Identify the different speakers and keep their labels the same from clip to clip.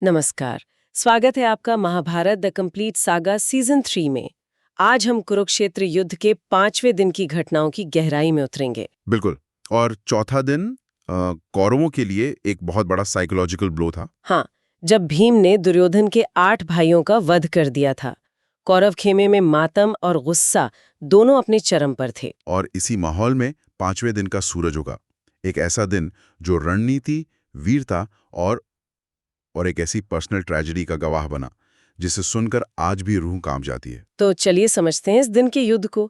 Speaker 1: नमस्कार। स्वागत है आपका Mahabharat the complete saga season 3 में। आज हम कुरुक्षेत्र युद्ध के 5वें दिन की घटनाओं की गहराई में उतरेंगे।
Speaker 2: बिल्कुल। और चौथा दिन कौरवों के लिए एक बहुत बड़ा साइकोलॉजिकल ब्लो था।
Speaker 1: हाँ, जब भीम ने दुर्योधन के 8 भाइयों का वध कर दिया था। कौरव खेमे में मातम और गुस्सा दोनों अपने चरम पर थे।
Speaker 2: और इसी माहौल में 5वें दिन का सूरज उगा। एक ऐसा दिन जो रणनीति, वीरता और एक ऐसी पर्सनल ट्रेजेडी का गवाह बना जिसे सुनकर आज भी रूह कांप जाती है।
Speaker 1: तो चलिए समझते हैं इस दिन के युद्ध को।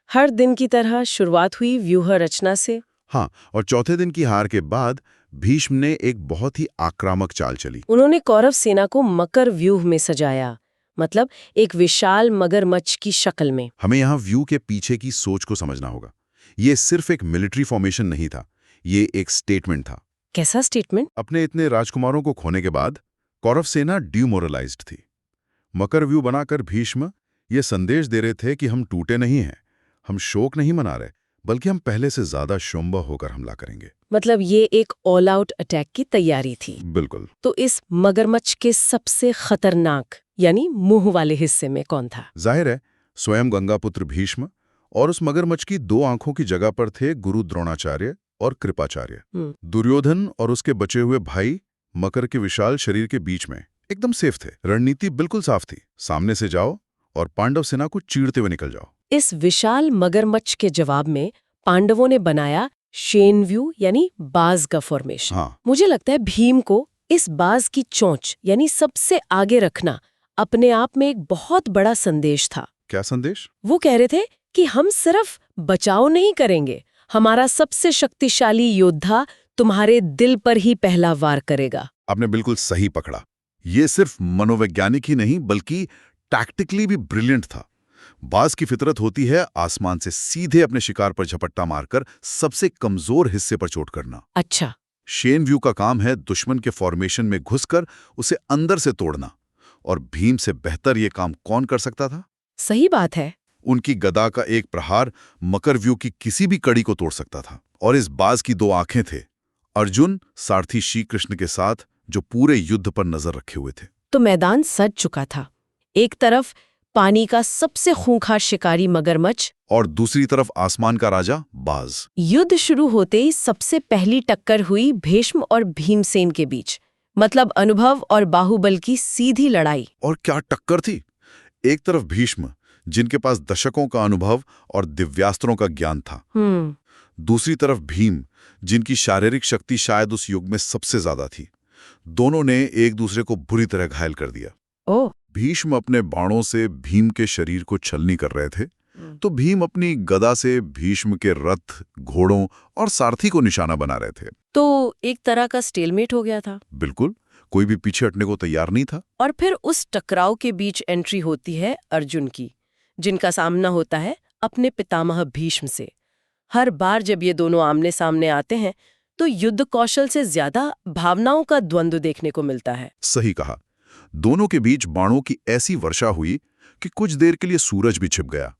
Speaker 1: हर दिन की तरह शुरुआत हुई व्यूह रचना से।
Speaker 2: हाँ, और चौथे दिन की हार के बाद भीष्म ने एक बहुत ही आक्रामक चाल चली।
Speaker 1: उन्होंने कौरव सेना को मकर व्यूह में सजाया, मतलब एक विशाल मगरमच्छ की शक्ल में।
Speaker 2: हमें यहाँ व्यू के पीछे की सोच को समझना होगा। ये सिर्फ एक मिलिट्री फॉर्मेशन नहीं था, ये एक स्टेटमेंट था।
Speaker 1: कैसा स्टेटमेंट?
Speaker 2: अपने इतने राजकुमारों को खोने के बाद कौरव सेना डिमोरलाइज्ड थी। मकर व्यू बनाकर भीष्म ये संदेश दे रहे थे कि हम टूटे नहीं हैं, हम शोक नहीं मना रहे, बल्कि हम पहले से ज्यादा शुंभ होकर हमला करेंगे।
Speaker 1: मतलब ये एक ऑल आउट अटैक की तैयारी थी।
Speaker 2: बिल्कुल।
Speaker 1: तो इस मगरमच्छ के सबसे खतरनाक यानी मुंह वाले हिस्से में कौन था?
Speaker 2: जाहिर है स्वयं गंगापुत्र भीष्म, और उस मगरमच्छ की 2 आंखों की जगह पर थे गुरु द्रोणाचार्य और कृपाचार्य। दुर्योधन और उसके बचे हुए भाई मकर के विशाल शरीर के बीच में एकदम सेफ थे। रणनीति बिल्कुल साफ थी, सामने से जाओ और पांडव सेना को चीरते हुए निकल जाओ।
Speaker 1: इस विशाल मगरमच्छ के जवाब में पांडवों ने बनाया शेन व्यू यानी बाज का फॉर्मेशन।
Speaker 2: हाँ।
Speaker 1: मुझे लगता है भीम को इस बाज की चोंच यानी सबसे आगे रखना अपने आप में एक बहुत बड़ा संदेश था।
Speaker 2: क्या संदेश?
Speaker 1: वो कह रहे थे कि हम सिर्फ बचाव नहीं करेंगे, हमारा सबसे शक्तिशाली योद्धा तुम्हारे दिल पर ही पहला वार करेगा।
Speaker 2: आपने बिल्कुल सही पकड़ा। ये सिर्फ मनोवैज्ञानिक ही नहीं बल्कि टैक्टिकली भी ब्रिलियंट था। बाज की फितरत होती है आसमान से सीधे अपने शिकार पर झपट्टा मारकर सबसे कमजोर हिस्से पर चोट करना।
Speaker 1: अच्छा।
Speaker 2: शेन व्यू का काम है दुश्मन के फॉर्मेशन में घुसकर उसे अंदर से तोड़ना। और भीम से बेहतर ये काम कौन कर सकता था?
Speaker 1: सही बात है।
Speaker 2: उनकी गदा का एक प्रहार मकर व्यू की किसी भी कड़ी को तोड़ सकता था। और इस बाज की 2 आंखें थे, अर्जुन सारथी श्री कृष्ण के साथ, जो पूरे युद्ध पर नजर रखे हुए थे।
Speaker 1: तो मैदान सज चुका था। एक तरफ पानी का सबसे खूंखार शिकारी मगरमच्छ
Speaker 2: और दूसरी तरफ आसमान का राजा बाज।
Speaker 1: युद्ध शुरू होते ही सबसे पहली टक्कर हुई भीष्म और भीमसेन के बीच, मतलब अनुभव और बाहुबल की सीधी लड़ाई।
Speaker 2: और क्या टक्कर थी! एक तरफ भीष्म, जिनके पास दशकों का अनुभव और दिव्यास्त्रों का ज्ञान था। दूसरी तरफ भीम, जिनकी शारीरिक शक्ति शायद उस युग में सबसे ज्यादा थी। दोनों ने एक दूसरे को बुरी तरह घायल कर दिया।
Speaker 1: ओह।
Speaker 2: भीष्म अपने बाणों से भीम के शरीर को छलनी कर रहे थे, तो भीम अपनी गदा से भीष्म के रथ, घोड़ों और सारथी को निशाना बना रहे थे।
Speaker 1: तो एक तरह का स्टेलमेट हो गया था।
Speaker 2: बिल्कुल, कोई भी पीछे हटने को तैयार नहीं था।
Speaker 1: और फिर उस टकराव के बीच एंट्री होती है अर्जुन की, जिनका सामना होता है अपने पितामह भीष्म से। हर बार जब ये दोनों आमने सामने आते हैं तो युद्ध कौशल से ज्यादा भावनाओं का द्वंद्व देखने को मिलता है।
Speaker 2: सही कहा। दोनों के बीच बाणों की ऐसी वर्षा हुई कि कुछ देर के लिए सूरज भी छिप गया।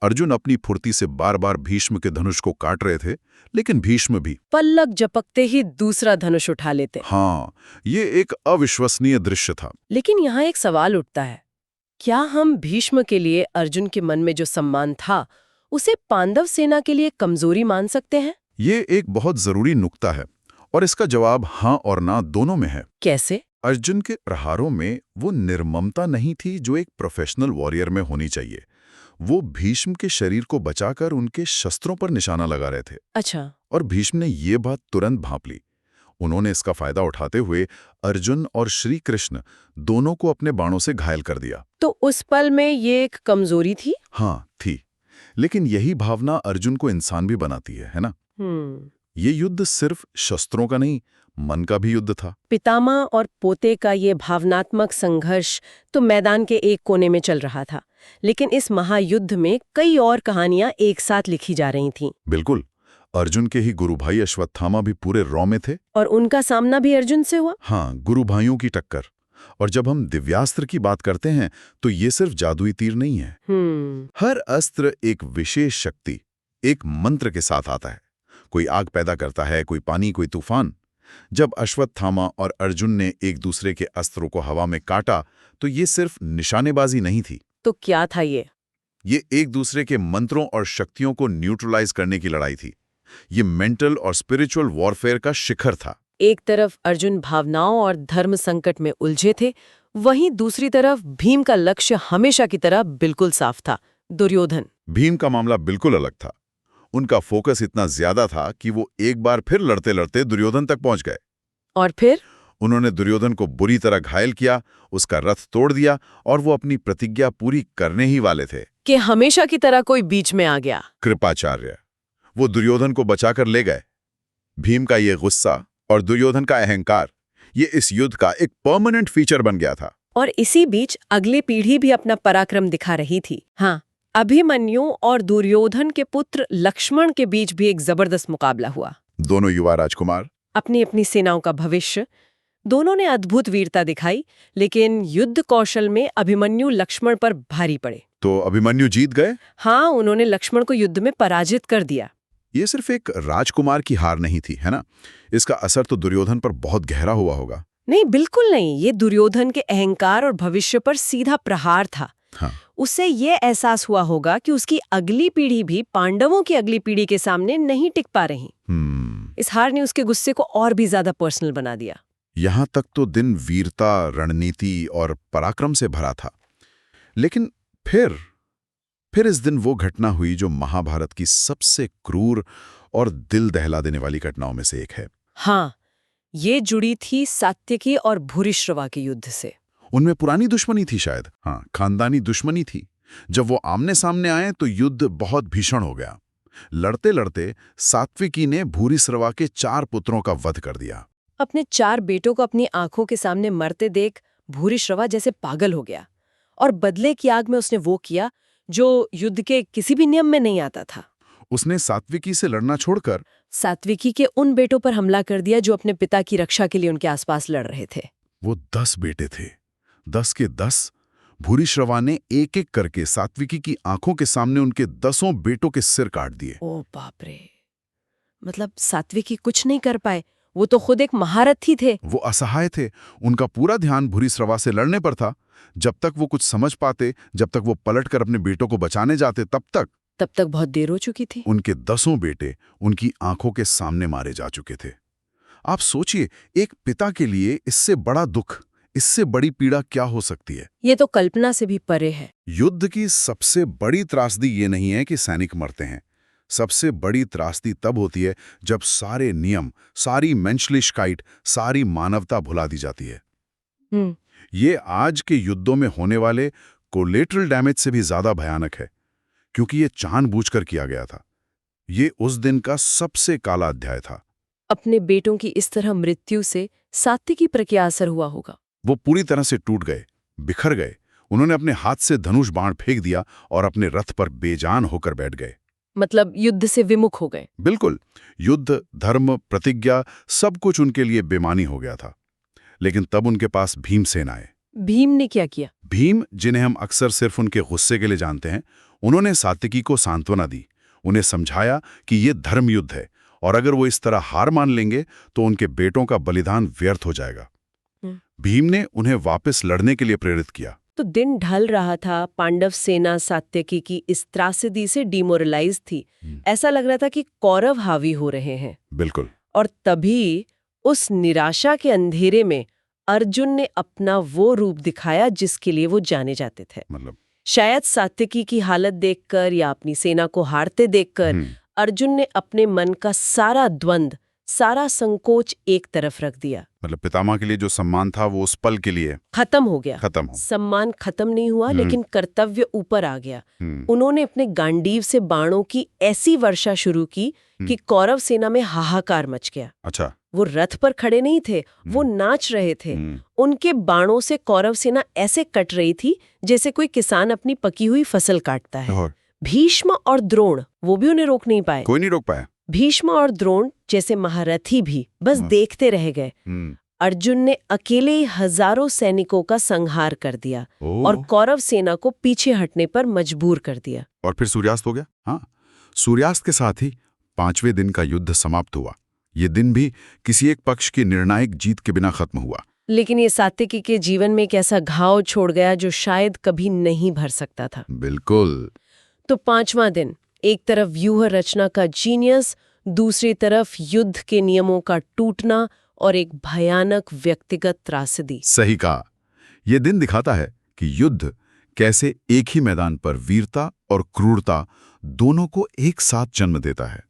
Speaker 2: अर्जुन अपनी फुर्ती से बार बार भीष्म के धनुष को काट रहे थे, लेकिन भीष्म भी
Speaker 1: पल्लक झपकते ही दूसरा धनुष उठा लेते।
Speaker 2: हाँ, ये एक अविश्वसनीय दृश्य था।
Speaker 1: लेकिन यहाँ एक सवाल उठता है, क्या हम भीष्म के लिए अर्जुन के मन में जो सम्मान था उसे पांडव सेना के लिए कमजोरी मान सकते हैं?
Speaker 2: ये एक बहुत जरूरी नुक्ता है, और इसका जवाब हाँ और ना दोनों में है।
Speaker 1: कैसे?
Speaker 2: अर्जुन के प्रहारों में वो निर्ममता नहीं थी जो एक प्रोफेशनल वॉरियर में होनी चाहिए। वो भीष्म के शरीर को बचाकर उनके शस्त्रों पर निशाना लगा रहे थे।
Speaker 1: अच्छा।
Speaker 2: और भीष्म ने ये बात तुरंत भांप ली। उन्होंने इसका फायदा उठाते हुए अर्जुन और श्री कृष्ण दोनों को अपने बाणों से घायल कर दिया।
Speaker 1: तो उस पल में ये एक कमजोरी थी?
Speaker 2: हाँ, थी। लेकिन यही भावना अर्जुन को इंसान भी बनाती है ना? ये युद्ध सिर्फ शस्त्रों का नहीं, मन का भी युद्ध था।
Speaker 1: पितामह और पोते का ये भावनात्मक संघर्ष तो मैदान के एक कोने में चल रहा था, लेकिन इस महायुद्ध में कई और कहानियां एक साथ लिखी जा रही थीं।
Speaker 2: बिल्कुल। अर्जुन के ही गुरु भाई अश्वत्थामा भी पूरे रॉ में थे।
Speaker 1: और उनका सामना भी अर्जुन से हुआ।
Speaker 2: हाँ, गुरु भाइयों की टक्कर। और जब हम दिव्यास्त्र की बात करते हैं तो ये सिर्फ जादुई तीर नहीं है। हर अस्त्र एक विशेष शक्ति, एक मंत्र के साथ आता है। कोई आग पैदा करता है, कोई पानी, कोई तूफान। जब अश्वत्थामा और अर्जुन ने एक दूसरे के अस्त्रों को हवा में काटा तो ये सिर्फ निशानेबाजी नहीं थी।
Speaker 1: तो क्या था ये?
Speaker 2: ये एक दूसरे के मंत्रों और शक्तियों को न्यूट्रलाइज करने की लड़ाई थी। ये मेंटल और स्पिरिचुअल वॉरफेयर का शिखर था।
Speaker 1: एक तरफ अर्जुन भावनाओं और धर्म संकट में उलझे थे, वहीं दूसरी तरफ भीम का लक्ष्य हमेशा की तरह बिल्कुल साफ था, दुर्योधन।
Speaker 2: भीम का मामला बिल्कुल अलग था। उनका फोकस इतना ज्यादा था कि वो एक बार फिर लड़ते लड़ते दुर्योधन तक पहुंच गए।
Speaker 1: और फिर
Speaker 2: उन्होंने दुर्योधन को बुरी तरह घायल किया, उसका रथ तोड़ दिया और वो अपनी प्रतिज्ञा पूरी करने ही वाले थे
Speaker 1: कि हमेशा की तरह कोई बीच में आ गया।
Speaker 2: कृपाचार्य वो दुर्योधन को बचाकर ले गए। भीम का ये गुस्सा और दुर्योधन का अहंकार, ये इस युद्ध का एक परमानेंट फीचर बन गया था।
Speaker 1: और इसी बीच अगली पीढ़ी भी अपना पराक्रम दिखा रही थी। हाँ, अभिमन्यु और दुर्योधन के पुत्र लक्ष्मण के बीच भी एक जबरदस्त मुकाबला हुआ।
Speaker 2: दोनों युवा राजकुमार,
Speaker 1: अपनी अपनी सेनाओं का भविष्य, दोनों ने अद्भुत वीरता दिखाई, लेकिन युद्ध कौशल में अभिमन्यु लक्ष्मण पर भारी पड़े।
Speaker 2: तो अभिमन्यु जीत गए?
Speaker 1: हाँ, उन्होंने लक्ष्मण को युद्ध में पराजित कर दिया।
Speaker 2: ये सिर्फ एक राजकुमार की हार नहीं थी, है ना? इसका असर तो दुर्योधन पर बहुत गहरा हुआ होगा।
Speaker 1: नहीं, बिल्कुल नहीं। ये दुर्योधन के अहंकार और भविष्य पर सीधा प्रहार था।
Speaker 2: हाँ।
Speaker 1: उससे ये एहसास हुआ होगा कि उसकी अगली पीढ़ी भी पांडवों की अगली पीढ़ी के सामने नहीं टिक पा रही। इस हार ने उसके गुस्से को और भी ज्यादा पर्सनल बना दिया।
Speaker 2: यहां तक तो दिन वीरता, रणनीति और पराक्रम से भरा था, लेकिन फिर इस दिन वो घटना हुई जो महाभारत की सबसे क्रूर और दिल दहला देने वाली घटनाओं में से एक है।
Speaker 1: हाँ, ये जुड़ी थी सात्यकी और भूरिश्रवा के युद्ध से।
Speaker 2: उनमें पुरानी दुश्मनी थी शायद, हाँ, खानदानी दुश्मनी थी। जब वो आमने सामने आए तो युद्ध बहुत भीषण हो गया। लड़ते लड़ते सात्विकी ने भूरिश्रवा के 4 पुत्रों का वध कर दिया।
Speaker 1: अपने 4 बेटों को अपनी आंखों के सामने मरते देख भूरिश्रवा जैसे पागल हो गया, और बदले की आग में उसने वो किया जो युद्ध के किसी भी नियम में नहीं आता था।
Speaker 2: उसने सात्विकी से लड़ना छोड़कर
Speaker 1: सात्विकी के उन बेटों पर हमला कर दिया जो अपने पिता की रक्षा के लिए उनके आसपास लड़ रहे थे।
Speaker 2: वो 10 बेटे थे, 10 के 10। भूरिश्रवा ने एक एक करके सात्विकी की आंखों के सामने उनके 10 बेटों के सिर काट दिए।
Speaker 1: ओ बाप रे! मतलब सात्विकी कुछ नहीं कर पाए, वो तो खुद एक महारथी थे।
Speaker 2: वो असहाय थे। उनका पूरा ध्यान भूरिश्रवा से लड़ने पर था। जब तक वो कुछ समझ पाते, जब तक वो पलटकर अपने बेटों को बचाने जाते, तब तक
Speaker 1: बहुत देर हो चुकी थी।
Speaker 2: उनके 10 बेटे उनकी आंखों के सामने मारे जा चुके थे। आप सोचिए, एक पिता के लिए इससे बड़ा दुख, इससे बड़ी पीड़ा क्या हो सकती है?
Speaker 1: ये तो कल्पना से भी परे है।
Speaker 2: युद्ध की सबसे बड़ी त्रासदी ये नहीं है कि सैनिक मरते हैं। सबसे बड़ी त्रासदी तब होती है जब सारे नियम, सारी मेंशलिशकाइट, सारी मानवता भुला दी जाती है। ये आज के युद्धों में होने वाले कोलेटरल डैमेज से भी ज्यादा भयानक है, क्योंकि ये जानबूझकर किया गया था। ये उस दिन का सबसे काला अध्याय था।
Speaker 1: अपने बेटों की इस तरह मृत्यु से सात्विकी पर क्या असर हुआ होगा?
Speaker 2: वो पूरी तरह से टूट गए, बिखर गए। उन्होंने अपने हाथ से धनुष बाण फेंक दिया और अपने रथ पर बेजान होकर बैठ गए।
Speaker 1: मतलब युद्ध से विमुख हो गए।
Speaker 2: बिल्कुल। युद्ध, धर्म, प्रतिज्ञा, सब कुछ उनके लिए बेमानी हो गया था। लेकिन तब उनके पास भीमसेन आए।
Speaker 1: भीम ने क्या किया?
Speaker 2: भीम, जिन्हें हम अक्सर सिर्फ उनके गुस्से के लिए जानते हैं, उन्होंने सात्विकी को सांत्वना दी। उन्हें समझाया कि ये धर्म युद्ध है और अगर वो इस तरह हार मान लेंगे तो उनके बेटों का बलिदान व्यर्थ हो जाएगा। भीम ने उन्हें वापस लड़ने के लिए प्रेरित किया।
Speaker 1: तो दिन ढल रहा था, पांडव सेना सात्यकी की इस त्रासदी से डिमोरलाइज थी। ऐसा लग रहा था कि कौरव हावी हो रहे हैं।
Speaker 2: बिल्कुल।
Speaker 1: और तभी उस निराशा के अंधेरे में अर्जुन ने अपना वो रूप दिखाया जिसके लिए वो जाने जाते थे।
Speaker 2: मतलब
Speaker 1: शायद सात्यकी की हालत देखकर या अपनी सेना को हारते देखकर अर्जुन ने अपने मन का सारा द्वंद, सारा संकोच एक तरफ रख दिया।
Speaker 2: मतलब पितामह के लिए जो सम्मान था वो उस पल के लिए
Speaker 1: खत्म हो गया।
Speaker 2: सम्मान
Speaker 1: खत्म नहीं हुआ, लेकिन कर्तव्य ऊपर आ गया। उन्होंने अपने गांडीव से बाणों की ऐसी वर्षा शुरू की कि कौरव सेना में हाहाकार मच गया।
Speaker 2: अच्छा।
Speaker 1: वो रथ पर खड़े नहीं थे, वो नाच रहे थे। उनके बाणों से कौरव सेना ऐसे कट रही थी जैसे कोई किसान अपनी पकी हुई फसल काटता है। भीष्म और द्रोण, वो भी उन्हें रोक नहीं पाए।
Speaker 2: कोई नहीं रोक पाया।
Speaker 1: भीष्म और द्रोण जैसे महारथी भी बस देखते रह गए। अर्जुन ने अकेले ही हजारों सैनिकों का संहार कर दिया और कौरव सेना को पीछे हटने पर मजबूर कर दिया।
Speaker 2: और फिर सूर्यास्त हो गया। हाँ, सूर्यास्त के साथ ही 5वें दिन का युद्ध समाप्त हुआ। ये दिन भी किसी एक पक्ष की निर्णायक जीत के बिना खत्म हुआ।
Speaker 1: लेकिन ये सात्यकी के जीवन में एक ऐसा घाव छोड़ गया जो शायद कभी नहीं भर सकता था।
Speaker 2: बिल्कुल।
Speaker 1: तो 5वां दिन, एक तरफ व्यूह रचना का जीनियस, दूसरी तरफ युद्ध के नियमों का टूटना और एक भयानक व्यक्तिगत त्रासदी।
Speaker 2: सही कहा। यह दिन दिखाता है कि युद्ध कैसे एक ही मैदान पर वीरता और क्रूरता दोनों को एक साथ जन्म देता है।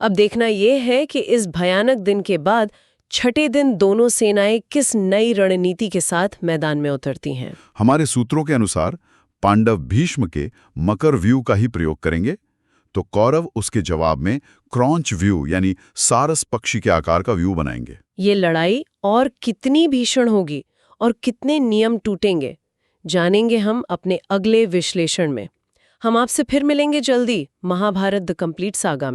Speaker 1: अब देखना यह है कि इस भयानक दिन के बाद छठे दिन दोनों सेनाएं किस नई रणनीति के साथ मैदान में उतरती हैं।
Speaker 2: हमारे सूत्रों के अनुसार पांडव भीष्म के मकर व्यू का ही प्रयोग करेंगे, तो कौरव उसके जवाब में क्रॉन्च व्यू यानी सारस पक्षी के आकार का व्यू बनाएंगे।
Speaker 1: ये लड़ाई और कितनी भीषण होगी और कितने नियम टूटेंगे, जानेंगे हम अपने अगले विश्लेषण में। हम आपसे फिर मिलेंगे जल्दी महाभारत द कंप्लीट सागा में।